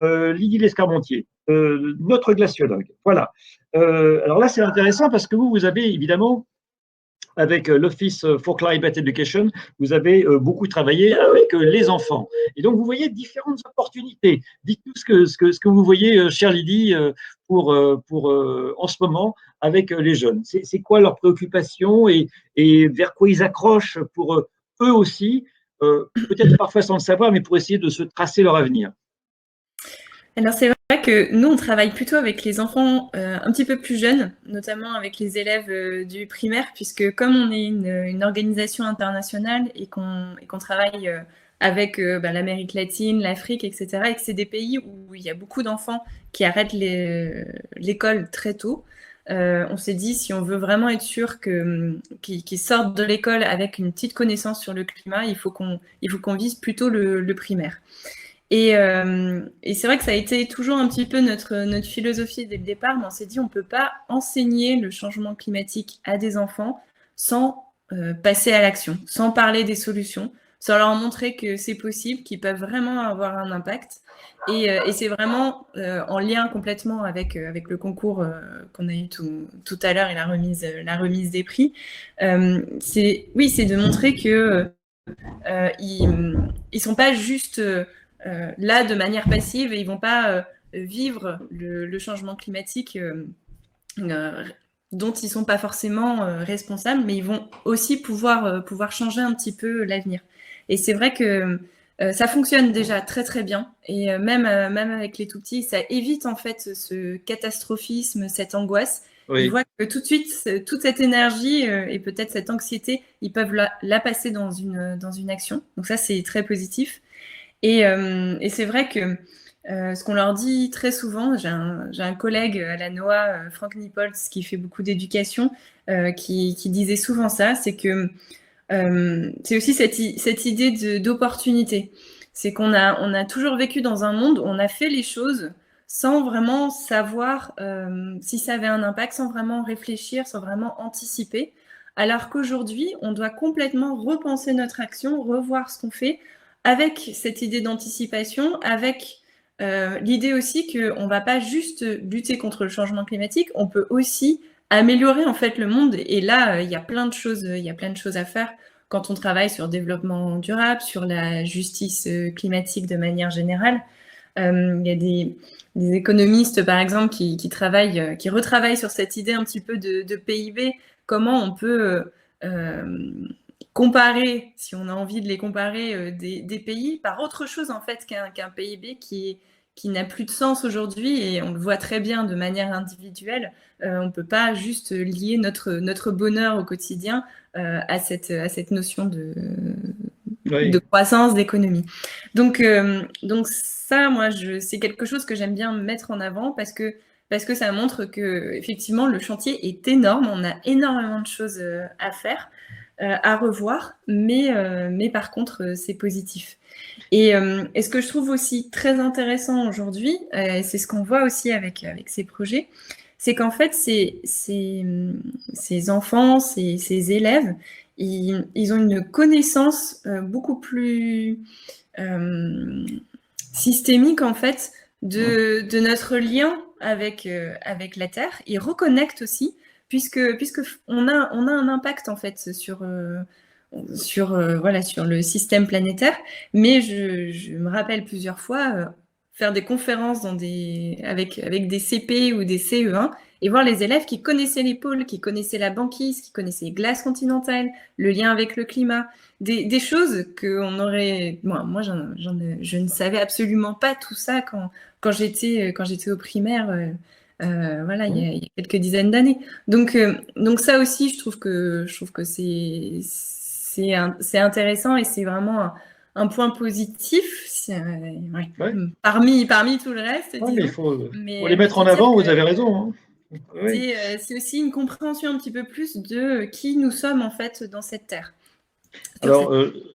Lydie Lescarmontier, notre glaciologue. Voilà. Alors là, c'est intéressant parce que vous avez évidemment, avec l'Office for Climate Education, vous avez beaucoup travaillé avec les enfants. Et donc, vous voyez différentes opportunités. Dites-nous ce que vous voyez, chère Lydie, en ce moment avec les jeunes. C'est quoi leurs préoccupations et vers quoi ils accrochent pour eux aussi, peut-être parfois sans le savoir, mais pour essayer de se tracer leur avenir. Alors c'est vrai que nous, on travaille plutôt avec les enfants un petit peu plus jeunes, notamment avec les élèves du primaire, puisque comme on est une organisation internationale et qu'on travaille avec l'Amérique latine, l'Afrique, etc., et que c'est des pays où il y a beaucoup d'enfants qui arrêtent l'école très tôt, on s'est dit, si on veut vraiment être sûr qu'ils sortent de l'école avec une petite connaissance sur le climat, il faut qu'on vise plutôt le primaire. Et c'est vrai que ça a été toujours un petit peu notre philosophie dès le départ, mais on s'est dit on ne peut pas enseigner le changement climatique à des enfants sans passer à l'action, sans parler des solutions, sans leur montrer que c'est possible, qu'ils peuvent vraiment avoir un impact. Et c'est vraiment en lien complètement avec le concours qu'on a eu tout à l'heure et la remise des prix. C'est de montrer que ils sont pas juste là de manière passive et ils vont pas vivre le changement climatique dont ils sont pas forcément responsables, mais ils vont aussi pouvoir changer un petit peu l'avenir. Et c'est vrai que ça fonctionne déjà très très bien et même avec les tout petits, ça évite en fait ce catastrophisme, cette angoisse. Ils Oui. voient que tout de suite, toute cette énergie et peut-être cette anxiété, ils peuvent la passer dans une action. Donc ça, c'est très positif. Et c'est vrai que ce qu'on leur dit très souvent, j'ai un collègue à la NOAA, Franck Niepolz, qui fait beaucoup d'éducation, qui disait souvent ça, c'est que c'est aussi cette idée d'opportunité. C'est qu'on a toujours vécu dans un monde où on a fait les choses sans vraiment savoir si ça avait un impact, sans vraiment réfléchir, sans vraiment anticiper. Alors qu'aujourd'hui, on doit complètement repenser notre action, revoir ce qu'on fait avec cette idée d'anticipation, avec l'idée aussi qu'on ne va pas juste lutter contre le changement climatique, on peut aussi améliorer en fait le monde. Et là, il y a plein de choses à faire quand on travaille sur le développement durable, sur la justice climatique de manière générale. Il y a des économistes, par exemple, qui retravaillent sur cette idée un petit peu de PIB, comment on peut comparer, si on a envie de les comparer, des pays par autre chose en fait qu'un PIB qui n'a plus de sens aujourd'hui et on le voit très bien de manière individuelle. On ne peut pas juste lier notre bonheur au quotidien à cette notion de Oui. croissance, d'économie. Donc ça, moi, c'est quelque chose que j'aime bien mettre en avant parce que ça montre que effectivement le chantier est énorme. On a énormément de choses à faire, à revoir, mais par contre, c'est positif. Et ce que je trouve aussi très intéressant aujourd'hui, c'est ce qu'on voit aussi avec ces projets, c'est qu'en fait, ces enfants, ces élèves, ils ont une connaissance beaucoup plus systémique en fait de notre lien avec la Terre. Ils reconnectent aussi, puisque on a un impact en fait sur le système planétaire. Mais je me rappelle plusieurs fois faire des conférences avec des CP ou des CE1 et voir les élèves qui connaissaient les pôles, qui connaissaient la banquise, qui connaissaient les glaces continentales, le lien avec le climat, des choses qu'on aurait... Moi je ne savais absolument pas tout ça quand j'étais au primaire, voilà, il y a quelques dizaines d'années. Donc ça aussi, je trouve que c'est intéressant et c'est vraiment un point positif ouais, Ouais. parmi tout le reste, Ouais, mais il disons. faut les Mais mettre se en dire avant, que vous avez raison, hein. Oui. c'est aussi une compréhension un petit peu plus de qui nous sommes en fait dans cette terre. Sur Alors, cette...